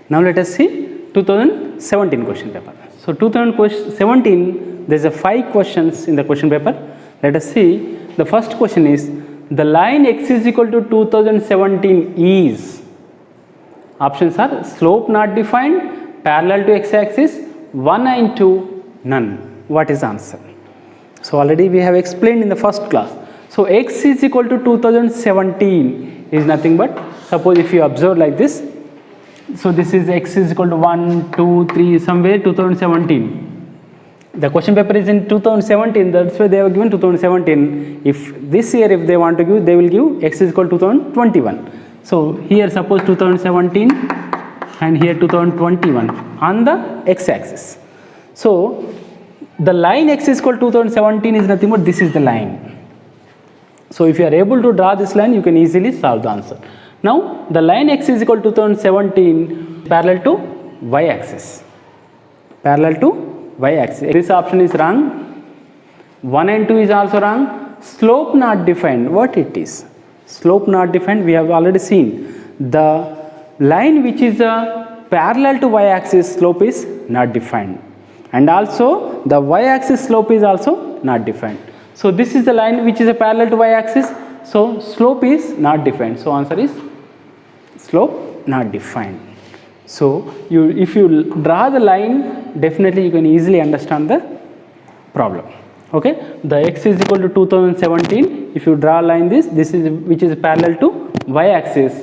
Now let us see 2017 question paper. So 2017, there is a 5 questions in the question paper. Let us see. The first question is, the line x is equal to 2017 is, options are slope not defined, parallel to x-axis, 1 and 2, none. What is the answer? So already we have explained in the first class. So x is equal to 2017 is nothing but, suppose if you observe like this, so this is x is equal to 1, 2, 3, somewhere 2017. The question paper is in 2017, that's why they have given 2017. If this year if they want to give, they will give x is equal to 2021. So here suppose 2017 and here 2021 on the x-axis. So the line x is equal to 2017 is nothing but this is the line. So if you are able to draw this line, you can easily solve the answer. Now the line x is equal to 2017 parallel to y-axis. Parallel to y-axis. This option is wrong. 1 and 2 is also wrong. Slope not defined. What it is? Slope not defined. We have already seen the line which is parallel to y-axis slope is not defined, and also the y-axis slope is also not defined. So this is the line which is a parallel to y-axis. So slope is not defined. So answer is slope not defined. So if you draw the line, definitely you can easily understand the problem. Okay, the x is equal to 2017. If you draw a line this is which is parallel to y-axis.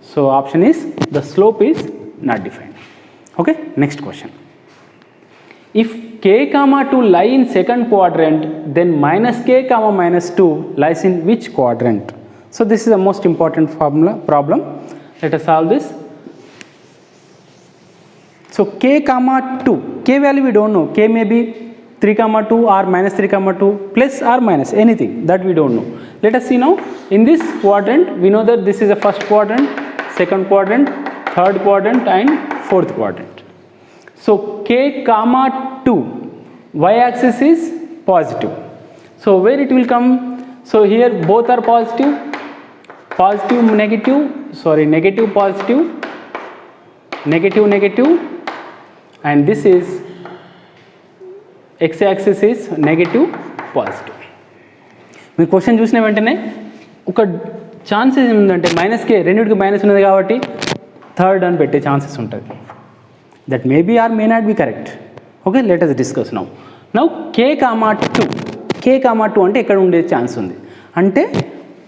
So option is the slope is not defined. Okay, next question. If k comma 2 lie in second quadrant, then minus k comma minus 2 lies in which quadrant? So this is the most important problem. Let us solve this. So k comma 2, k value we don't know. K may be 3 comma 2 or minus 3 comma 2 plus or minus anything that we don't know. Let us see now. In this quadrant, we know that this is the first quadrant, second quadrant, third quadrant and fourth quadrant. So k comma 2, y-axis is positive. So where it will come? So here both are positive, positive negative, sorry negative positive, negative negative, and this is x-axis is negative positive. మీరు question చూసిన వెంటనే ఒక chances ఏముందంటే minus కే రెండింటికి minus ఉన్నది కాబట్టి third అని పెట్టే ఛాన్సెస్ ఉంటుంది. That may be or may not be correct. Okay, let us discuss now K comma 2, K comma 2 అంటే ఎక్కడ ఉండే ఛాన్స్ ఉంది అంటే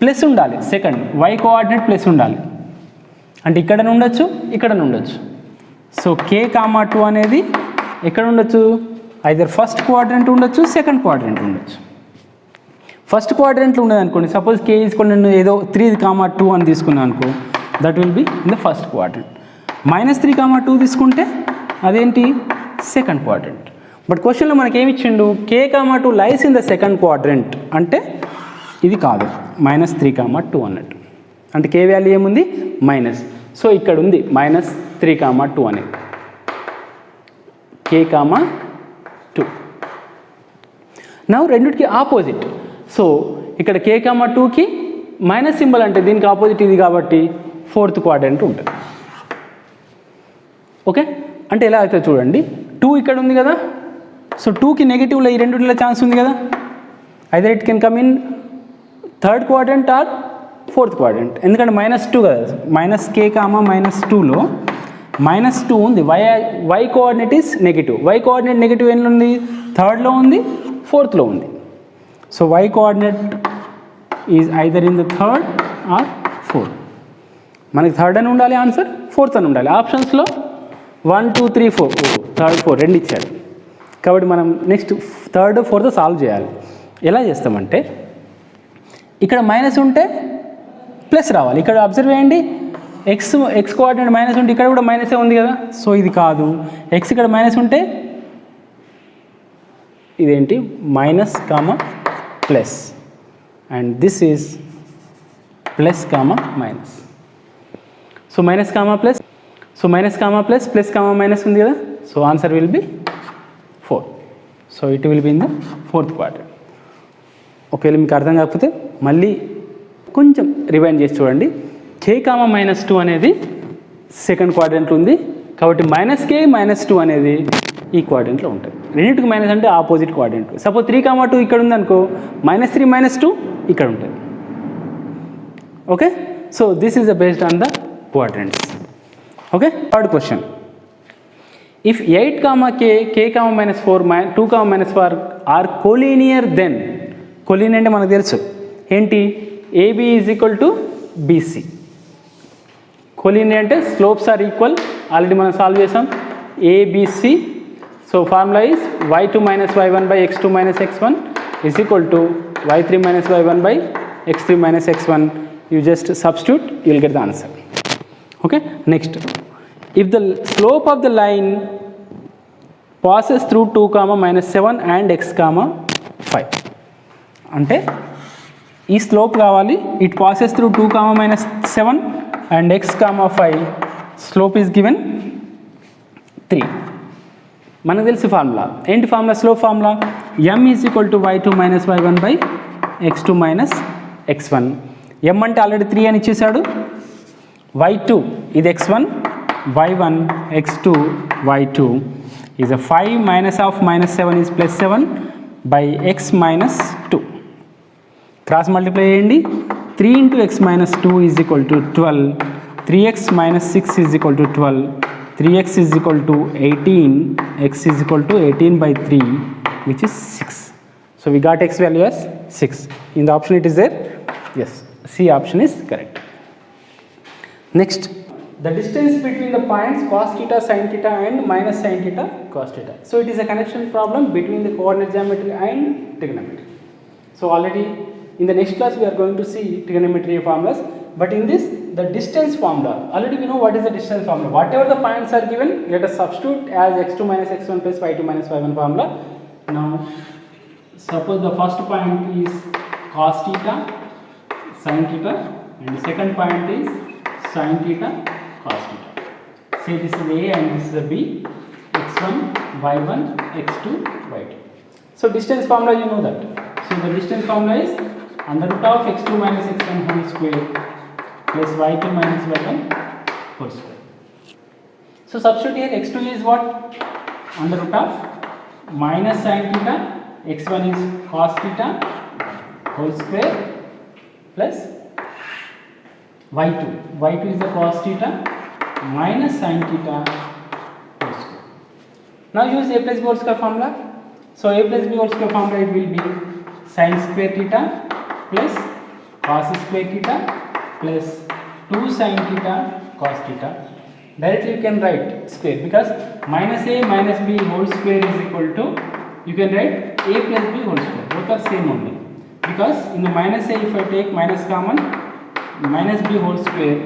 ప్లస్ ఉండాలి. సెకండ్ y కోఆర్డినేట్ ప్లస్ ఉండాలి అంటే ఇక్కడ ఉండొచ్చు, ఇక్కడ ఉండొచ్చు. సో కే కామా 2 అనేది ఎక్కడ ఉండొచ్చు? ఐదర్ ఫస్ట్ క్వాడ్రంట్ ఉండొచ్చు, సెకండ్ క్వాడ్రంట్ ఉండొచ్చు. ఫస్ట్ క్వాడ్రంట్లో ఉండదు అనుకోండి, సపోజ్ కే ఈజ్కొని నేను ఏదో 3 కామా 2 అని తీసుకున్నాను అనుకో, that will be in the first quadrant. Minus 3 comma 2 తీసుకుంటే అదేంటి? Second quadrant. బట్ క్వశ్చన్లో మనకి ఏమి ఇచ్చిండు? K comma 2 lies in the second quadrant అంటే ఇది కాదు, మైనస్ 3 కామా 2 అన్నట్టు. అంటే కే వాల్యూ ఏముంది? మైనస్. సో ఇక్కడ ఉంది మైనస్ 3 కామా 2 అనేది, కే కామా 2. నౌ రెండిటికి ఆపోజిట్. సో ఇక్కడ కే కామా 2కి మైనస్ సింబల్ అంటే దీనికి ఆపోజిట్ ఇది కాబట్టి ఫోర్త్ క్వాడ్రంట్ ఉంటుంది. ఓకే, అంటే ఎలా అవుతుంది చూడండి. 2 ఇక్కడ ఉంది కదా, సో 2కి నెగిటివ్లో ఈ రెండిట్లో ఛాన్స్ ఉంది కదా. Either it can come in third quadrant or fourth quadrant. ఎందుకంటే మైనస్ 2 కదా, మైనస్ కే కామా మైనస్ 2లో మైనస్ 2 ఉంది. Y coordinate is negative. Y coordinate negative ఎన్ని ఉంది? థర్డ్లో ఉంది, ఫోర్త్లో ఉంది. So Y coordinate is either in the third or fourth. మనకి థర్డ్ అని ఉండాలి ఆన్సర్, ఫోర్త్ అని ఉండాలి. ఆప్షన్స్లో 1, 2, 3, 4, థర్డ్ 4 రెండు ఇచ్చాడు కాబట్టి మనం నెక్స్ట్ థర్డ్ ఫోర్త్ సాల్వ్ చేయాలి. ఎలా చేస్తామంటే ఇక్కడ మైనస్ ఉంటే ప్లస్ రావాలి. ఇక్కడ అబ్జర్వ్ చేయండి, ఎక్స్ కోఆర్డినేట్ మైనస్ ఉంటే ఇక్కడ కూడా మైనసే ఉంది కదా. సో ఇది కాదు, ఎక్స్ ఇక్కడ మైనస్ ఉంటే ఇదేంటి? Minus comma plus, and this is plus comma minus. So minus comma plus, so minus comma plus, plus comma minus ఉంది కదా. So answer will be 4. So it will be in the fourth quadrant. ఒకవేళ మీకు అర్థం కాకపోతే మళ్ళీ కొంచెం rewind చేసి చూడండి. కే కామా మైనస్ 2 అనేది సెకండ్ క్వాడ్రంట్ ఉంది, కాబట్టి -k -2 అనేది ఈ క్వాడ్రంట్లో ఉంటుంది. రెండింటికి మైనస్ అంటే ఆపోజిట్ క్వాడ్రంట్. సపోజ్ 3, 2 ఇక్కడ ఉందనుకో, -3 -2 ఇక్కడ ఉంటుంది. Okay, so this is the based on the quadrants. Okay, third question. If 8, k, k, -4, 2, -4 are collinear, then collinear అంటే మనకు తెలుసు ఏంటి, AB = BC. కోలీనియర్ అంటే స్లోప్స్ ఆర్ ఈక్వల్, ఆల్రెడీ మనం సాల్వ్ చేసాం. ABC, so formula is y2 - y1 / x2 - x1 = y3 - y1 / x3 - x1. You just substitute, you will get the answer. Okay, next, if the slope of the line passes through 2, -7 and x, 5 అంటే ఈ slope కావాలి. It passes through 2, -7 and x, 5. Slope is given 3. మనకు తెలిసి formula ఏంటి, formula slope formula m = y2 - y1 / x2 - x1. m అంటే already 3 అని ఇచ్చేసాడు. y2 ఇది x1, y1 x2, y2 is a 5 -7 is +7 by x - 2. Cross multiply చేయండి. 3 × x - 2 = 12. 3x - 6 = 12. 3x = 18. x = 18/3, which is 6. So we got x value as 6. In the option it is there. Yes, C option is correct. Next, the distance between the points cos theta, sin theta and minus sin theta, cos theta. So it is a connection problem between the coordinate geometry and trigonometry. So already in the next class we are going to see trigonometry formulas, but in this the distance formula, already we know what is the distance formula. Whatever the points are given, let us substitute as x2 - x1 plus y2 - y1 formula. Now suppose the first point is cos theta, sin theta, and the second point is sin theta, cos theta. Say this is A and this is a B, x1, y1, x2, y2. So distance formula, you know that. So the distance formula is √(x2 - x1) whole square plus y2 - y1 whole square. So substitute here, x2 is what? √(minus sin theta), x1 is cos theta whole square plus y2. y2 is the cos theta minus sin theta whole square. Now use a plus b whole square formula. So a plus b whole square formula, it will be sin square theta plus cos square theta plus 2 sin theta cos theta. Directly you can write square, because -a minus b whole square is equal to, you can write a plus b whole square. Both are same only, because in the -a if I take minus common, minus b whole square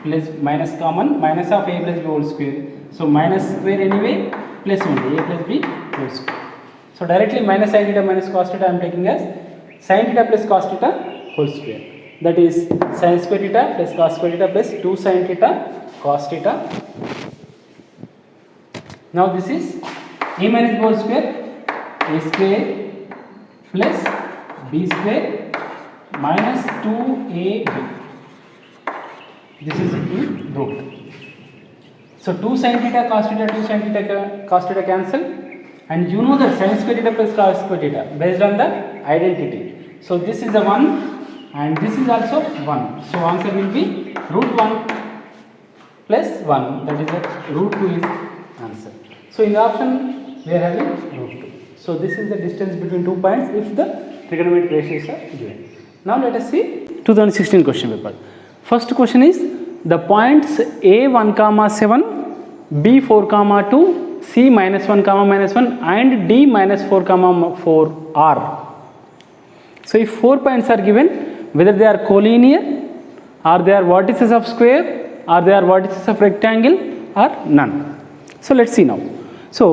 plus minus common, minus of a plus b whole square. So minus square anyway, plus only a plus b whole square. So directly minus sin theta minus cos theta I am taking as sin theta plus cos theta whole square. That is sin square theta plus cos square theta plus 2 sin theta cos theta. Now this is a minus b whole square, a square plus b square minus 2ab. This is in root. So 2 sin theta cos theta, 2 sin theta cos theta cancel, and you know that sin square theta plus cos square theta based on the identity. So this is the 1 and this is also 1. So answer will be √1 plus 1, that is the √2 is answer. So in the option we are having √2. So this is the distance between 2 points if the trigonometric ratios are given. Now let us see 2016 question paper. First question is the points A1, 7, B4, 2, C -1, -1 and D -4, 4 are. So if 4 points are given, whether they are collinear or they are vertices of square or they are vertices of rectangle or none. So let's see now. So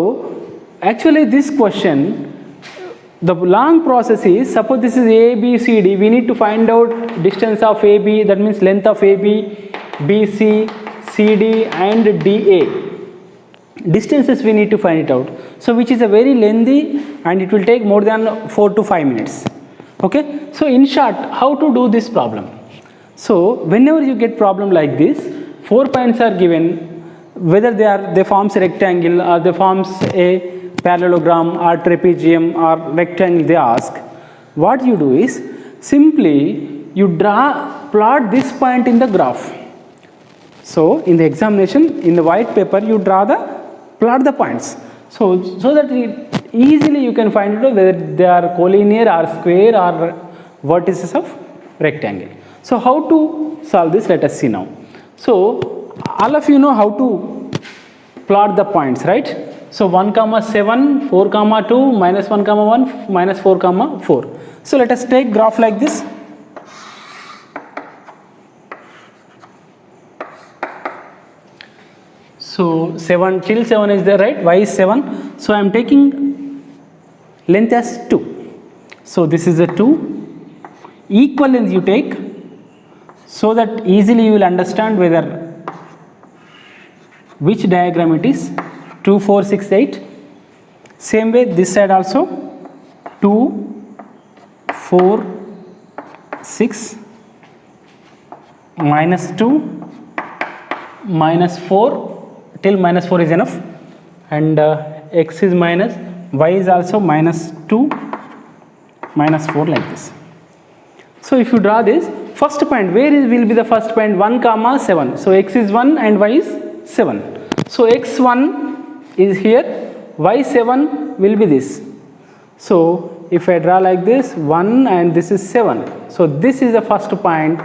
actually this question, the long process is, suppose this is A, B, C, D, we need to find out distance of AB, that means length of AB, BC, CD and DA. Distances we need to find it out. So which is a very lengthy and it will take more than 4 to 5 minutes. Okay. So in short, how to do this problem? So whenever you get problem like this, 4 points are given, whether they forms a rectangle or they forms a parallelogram or trapezium or rectangle, they ask. What you do is simply you plot this point in the graph. So in the examination, in the white paper, you plot the points. So that easily you can find out whether they are collinear or square or vertices of rectangle. So how to solve this? Let us see now. So all of you know how to plot the points, right? So 1, 7, 4, 2, -1, 1, -4, 4. So let us take graph like this. So 7 till 7 is there, right? Y is 7. So I am taking length as 2. So this is a 2. Equal length you take, so that easily you will understand whether which diagram it is. 2, 4, 6, 8. Same way this side also. 2, 4, 6, -2, -4. Till -4 is enough, and x is minus, y is also -2, -4, like this. So if you draw this first point, where will be the first point? 1, 7. So x is 1 and y is 7. So x1 is here, y7 will be this. So if I draw like this, 1 and this is 7. So this is the first point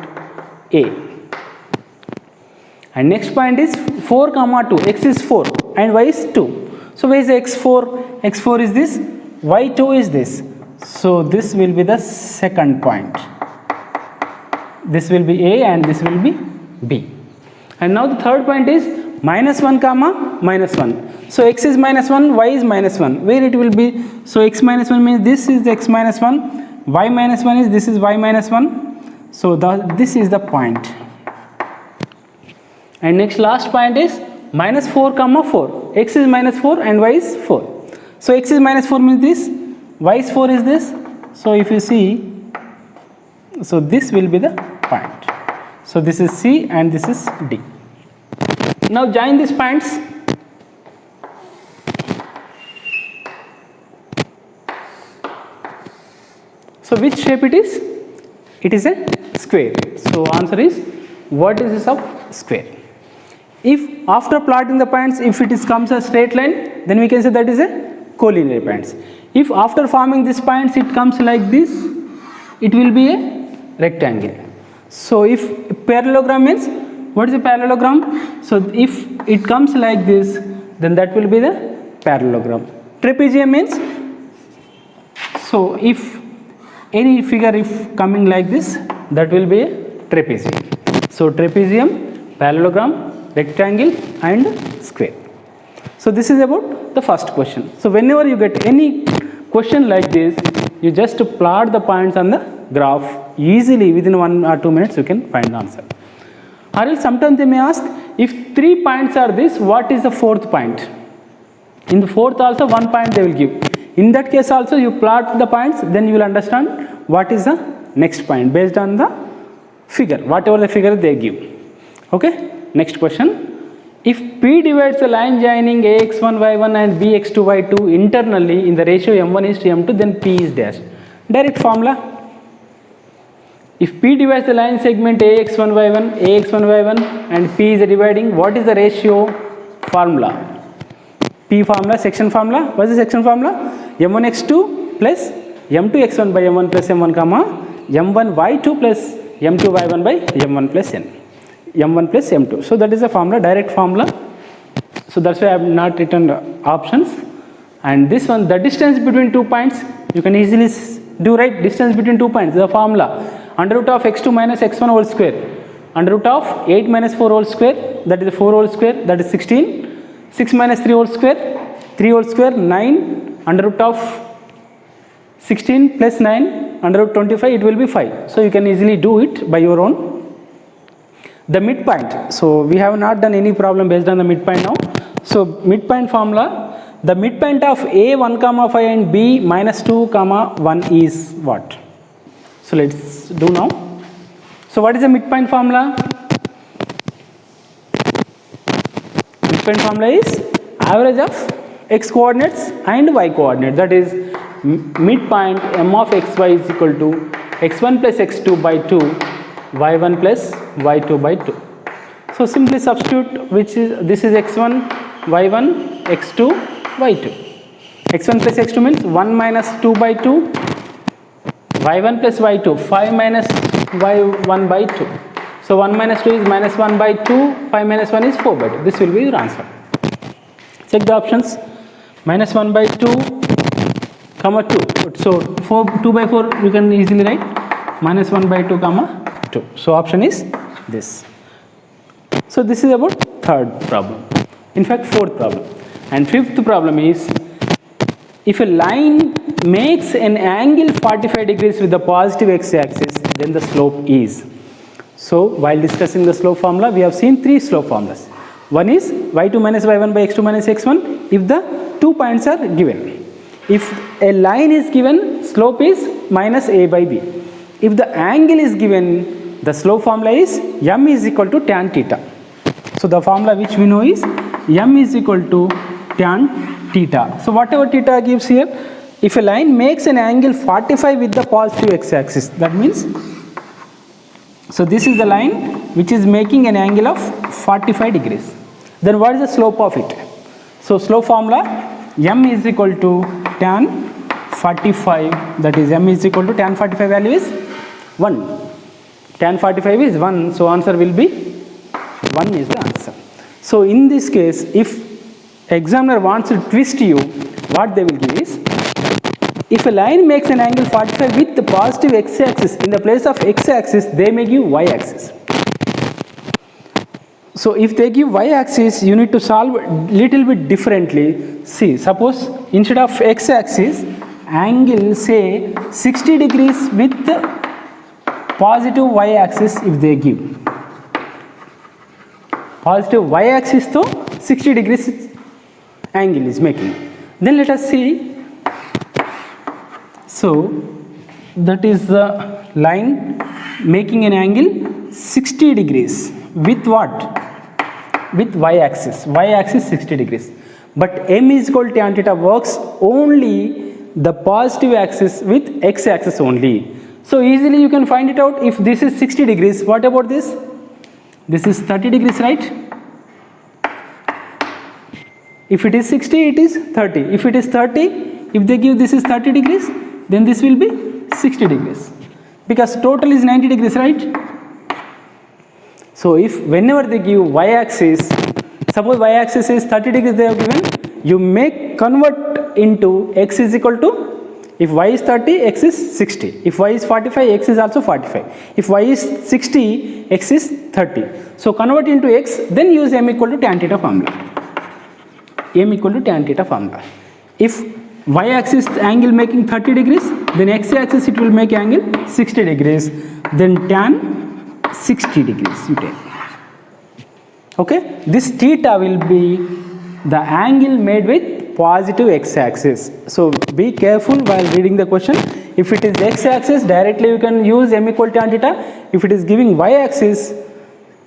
A. And next point is 4, 2. X is 4 and y is 2. So where is x4? x4 is this, y2 is this. So this will be the second point. This will be A and this will be B. And now the third point is -1, -1. So x is -1, y is -1. Where it will be? So x -1 means this is the x -1. Y -1 is this is y -1. So this is the point. And next last point is -4, 4. X is -4 and y is 4. So x is -4 means this, y is 4 is this. So if you see, so this will be the point. So this is C and this is D. Now join these points. So which shape it is? It is a square. So answer is vertices of square. If after plotting the points, if it comes a straight line, then we can say that is a collinear points. If after forming these points it comes like this, it will be a rectangle. So if parallelogram means, what is a parallelogram? So if it comes like this, then that will be the parallelogram. Trapezium means, so if any figure if coming like this, that will be a trapezium. So trapezium, parallelogram, rectangle and square. So this is about the first question. So whenever you get any question like this, you just plot the points on the graph. Easily within 1 or 2 minutes you can find the answer. Or else sometimes they may ask, if 3 points are this, what is the 4th point? In the 4th also 1 point they will give. In that case also you plot the points, then you will understand what is the next point based on the figure, whatever the figure they give. Okay. Next question. If P divides the line joining AX1, Y1 and BX2, Y2 internally in the ratio M1 is to M2, then P is dash. Direct formula. If P divides the line segment AX1, Y1 and P is dividing, what is the ratio? Formula. P formula, section formula. What is the section formula? M1x2 plus M2x1 by M1 plus M1, M1y2 plus M2y1 by M1 plus N. M1 plus M2. So that is the formula, direct formula. So that's why I have not written options. And this one, the distance between 2 points, you can easily do, right? Distance between 2 points, the formula, under root of x2 minus x1 whole square, under root of 8 minus 4 whole square, that is 4 whole square, that is 16, 6 minus 3 whole square, 3 whole square, 9, under root of 16 plus 9, under root 25, it will be 5. So you can easily do it by your own. The midpoint, so we have not done any problem based on the midpoint now. So midpoint formula, the midpoint of A 1, 5 and B -2, 1 is what? So let's do now. So what is the midpoint formula? two-point formula is average of x coordinates and y coordinate, that is midpoint m of xy is equal to x1 plus x2 by 2 y1 plus y2 by 2. So simply substitute, which is this is x1 y1 x2 y2. x1 plus x2 means 1 minus 2 by 2 y1 plus y2 5 minus y1 by 2. So 1 minus 2 is minus 1 by 2, 5 minus 1 is 4 by 2. This will be your answer. Check the options. Minus 1 by 2 comma 2. So 2 by 4 you can easily write minus 1 by 2 comma 2. So option is this. So this is about third problem. In fact, fourth problem. And fifth problem is, if a line makes an angle 45 degrees with the positive x-axis, then the slope is. So while discussing the slope formula, we have seen three slope formulas. One is y2 minus y1 by x2 minus x1 if the 2 points are given. If a line is given, slope is minus a by b. If the angle is given, the slope formula is m is equal to tan theta. So the formula which we know is m is equal to tan theta. So whatever theta gives here, if a line makes an angle 45 with the positive x-axis, that means, so this is the line which is making an angle of 45 degrees. Then what is the slope of it? So slope formula m is equal to tan 45, that is m is equal to tan 45 value is 1. Tan 45 is 1, so answer will be 1 is the answer. So in this case, if examiner wants to twist you, what they will give is, if a line makes an angle 45 with the positive x-axis, in the place of x-axis they may give y-axis. So if they give y-axis, you need to solve little bit differently. See, suppose instead of x-axis, angle say 60 degrees with the positive y-axis if they give. Positive y-axis to 60 degrees angle is making. Then let us see. So that is the line making an angle 60 degrees with what? With y-axis. Y-axis 60 degrees. But m is equal to tan theta works only the positive axis with x-axis only. So easily you can find it out. If this is 60 degrees, what about this? This is 30 degrees, right? If it is 60, it is 30. If it is 30, if they give this is 30 degrees, then this will be 60 degrees. Because total is 90 degrees, right? So if whenever they give y-axis, suppose y-axis is 30 degrees they have given, you may convert into x is equal to, if y is 30, x is 60. If y is 45, x is also 45. If y is 60, x is 30. So convert into x, then use m equal to tan theta formula. M equal to tan theta formula. If y-axis angle making 30 degrees, then x-axis it will make angle 60 degrees. Then tan 60 degrees you take. Okay, this theta will be the angle made with positive x-axis. So be careful while reading the question. If it is x-axis, directly you can use m equal to tan theta. If it is giving y-axis,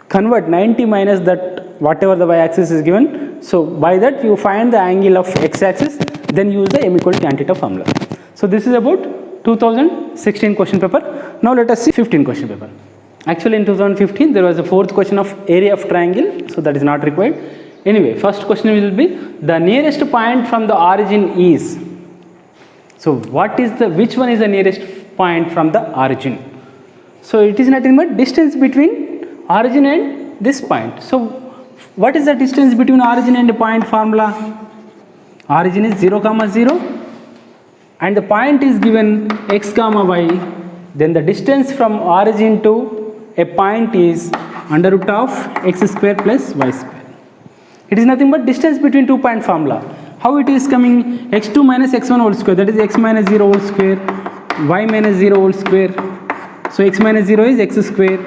convert 90 minus that whatever the y-axis is given. So by that you find the angle of x-axis, then use the m equal to tan theta formula. So this is about 2016 question paper. Now let us see 15 question paper. Actually in 2015 there was a fourth question of area of triangle, so that is not required. Anyway, first question will be the nearest point from the origin is. So which one is the nearest point from the origin? So it is nothing but distance between origin and this point. So what is the distance between origin and the point formula? Origin is 0, 0 and the point is given x, y. Then the distance from origin to a point is under root of x square plus y square. It is nothing but distance between 2 point formula. How it is coming? x2 minus x1 whole square, that is x minus 0 whole square, y minus 0 whole square. So x minus 0 is x square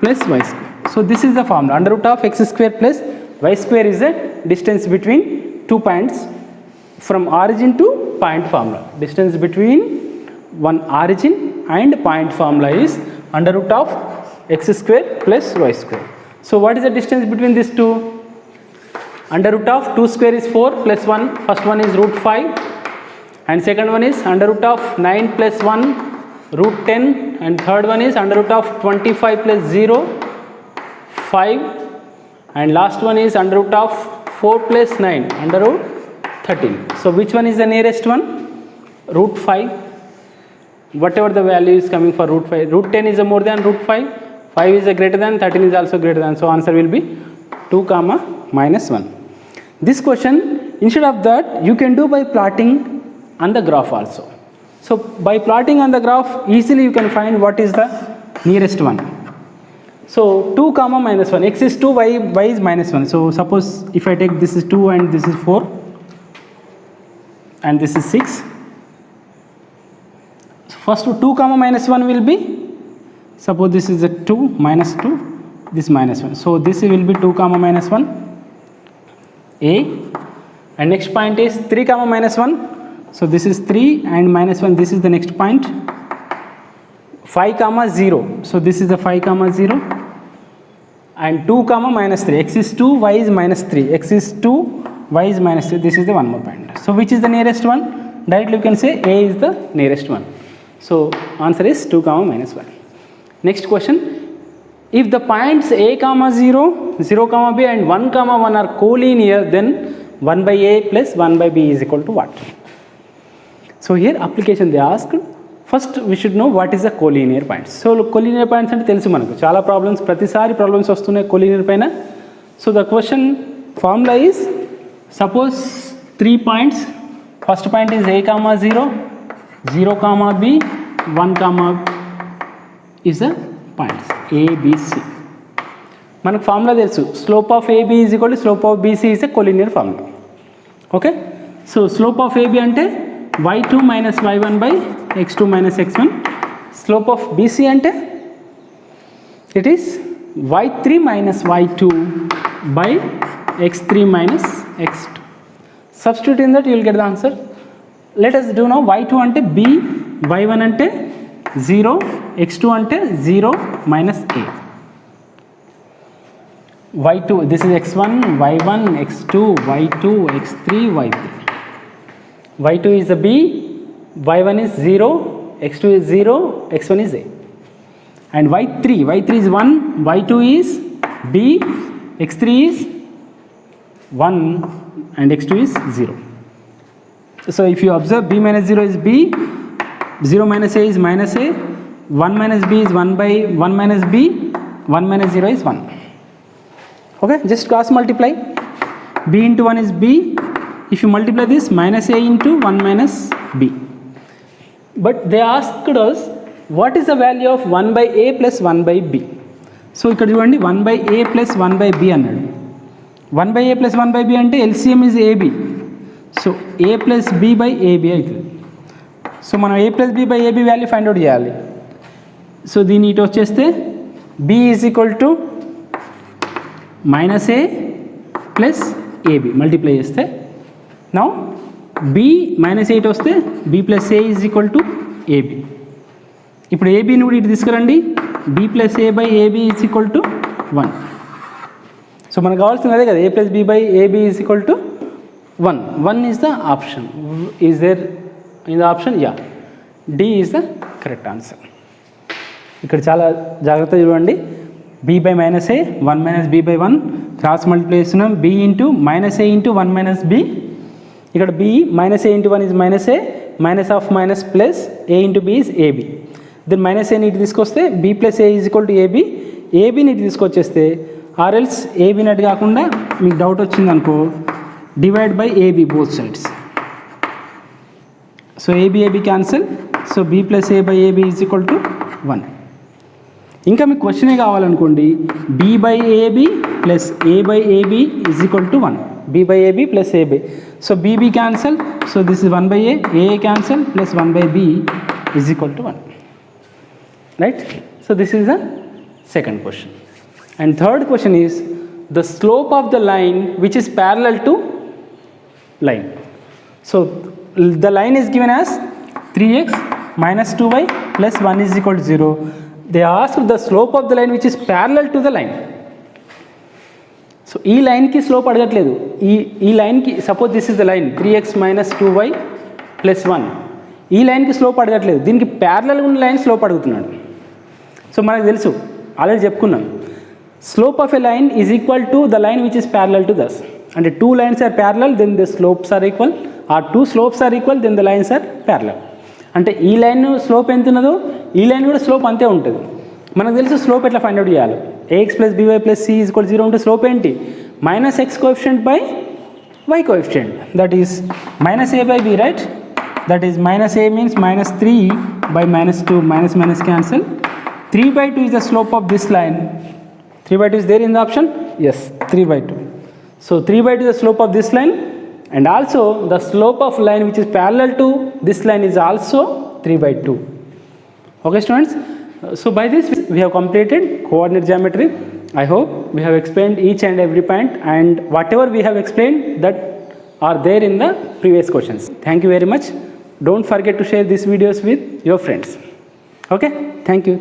plus y square. So this is the formula. Under root of x square plus y square is the distance between 2 points from origin to point formula. Distance between one origin and point formula is under root of x square plus y square. So what is the distance between these two? under root of 2 square is 4 plus 1, first one is root 5, and second one is under root of 9 plus 1 root 10, and third one is under root of 25 plus 0 5, and last one is under root of 4 plus 9 under root 13. So which one is the nearest one? Root 5. Whatever the value is coming for root 5, root 10 is a more than root 5, 5 is a greater than, 13 is also greater than, so answer will be 2 comma minus 1. This question, instead of that, you can do by plotting on the graph also. So by plotting on the graph, easily you can find what is the nearest one. So 2 comma minus 1, x is 2, y is minus 1. So suppose if I take this is 2 and this is 4 and this is 6. So first 2 comma minus 1 will be, suppose this is a 2 minus 2, this minus 1. So this will be 2 comma minus 1 a, and next point is 3 comma minus 1. So this is 3 and minus 1, this is the next point. 5 comma 0, so this is the 5 comma 0, and 2 comma minus 3, x is 2, y is minus 3, x is 2, y is minus 3, this is the one more point. So which is the nearest one? Directly you can say A is the nearest one. So answer is 2 comma minus 1. Next question, if the points a comma 0, 0 comma b and 1 comma 1 are collinear, then 1 by a plus 1 by b is equal to what? So here application they asked, first we should know what is the collinear points. So collinear points ante telusu manaku chaala problems, pratisari problems vastunayi collinear paina. So the question formula is, suppose 3 points, first point is a comma 0, 0 comma b, 1 comma is the points a b c. మనకు formula తెలుసు, slope of AB is equal to slope of BC is a collinear formula. Okay, so slope of AB అంటే y2 minus y1 by x2 minus x1. Slope of BC అంటే it is y3 minus y2 by x3 minus x2. Substitute in that you will get the answer. Let us do now y2 అంటే b, y1 అంటే 0, x2 అంటే 0 minus a. y2, this is x1, y1, x2, y2, x3, y3. y2 is a b, y1 is 0, x2 is 0, x1 is a. And y3 is 1, y2 is b, x3 is 1 and x2 is 0. So if you observe, b minus 0 is b, 0 minus a is minus a, 1 minus b is 1 by 1 minus b, 1 minus 0 is 1. Okay, just cross multiply, b into 1 is b, if you multiply this minus a into 1 minus b. But they asked us what is the value of 1 by a plus 1 by b. So ఇక్కడ చూడండి 1 by a plus 1 by b అన్నాడు. 1 by a plus 1 by b అంటే LCM is ab. So a plus b by ab అవుతుంది. So మనం a plus b by ab value find out చేయాలి. So దీన్ని ఇటు వచ్చేస్తే b is equal to minus A plus AB multiply చేస్తే, now B minus 8 వస్తే B plus A is equal to AB. ఇప్పుడు ఏబిని కూడా ఇటు తీసుకురండి, B plus A by AB is equal to 1. So మనకు కావాల్సింది అదే కదా, A plus B by AB is equal to 1. 1 is the option. Is there in the option? Yeah, D is the correct answer. ఇక్కడ చాలా జాగ్రత్తగా చూడండి, b by minus a, 1 minus b by 1, cross multiply చేస్తున్నాం, b into minus a into 1 minus b. ఇక్కడ b minus a into 1 is minus a, minus of minus plus a into b is ab. Then minus a నీటి తీసుకొస్తే b plus A is equal to ab, ab నీటి తీసుకొచ్చేస్తే ఆర్ఎల్స్ ab నట్ కాకుండా మీకు doubt వచ్చింది అనుకో, divide by ab both sides. So ab cancel, so b plus A by ab is equal to 1. ఇంకా మీకు క్వశ్చనే కావాలనుకోండి, b by AB plus A by AB is equal to 1. b by AB plus AB, so BB cancel, so this is 1 by A cancel plus 1 by B is equal to 1. Right? So this is the second question. And third question is the slope of the line which is parallel to line. So the line is given as 3x minus 2y plus 1 is equal to 0. They asked the slope of the line which is parallel to the line. So so ఈ లైన్కి slope అడగట్లేదు, ఈ లైన్కి suppose this is the line 3x minus 2y plus 1, ఈ లైన్కి slope అడగట్లేదు, దీనికి ప్యారలల్గా ఉన్న లైన్ స్లోప్ అడుగుతున్నాడు. సో మనకు తెలుసు ఆల్రెడీ చెప్పుకున్నాం, slope of a line is equal to the line which is parallel to this. అంటే 2 lines are parallel, then the slopes are equal, or 2 slopes are equal, then the lines are parallel. అంటే ఈ line slope ఎంత ఉన్నదో ఈ line కూడా slope అంతే ఉంటుంది. మనకు తెలుసు స్లోప్ ఎట్లా ఫైండ్ అవుట్ చేయాలి. ax plus by plus c is equal 0 ఉంటే స్లోప్ ఏంటి, minus X coefficient by y coefficient, that is minus a by b, right? That is minus a means minus 3 by minus 2, minus minus cancel. 3/2 is the slope of this line. 3/2 is there in the option? Yes, 3/2. So 3/2 is the slope of this line, and also the slope of line which is parallel to this line is also 3/2. Okay students, so by this we have completed coordinate geometry. I hope we have explained each and every point, and whatever we have explained that are there in the previous questions. Thank you very much. Don't forget to share these videos with your friends. Okay, thank you.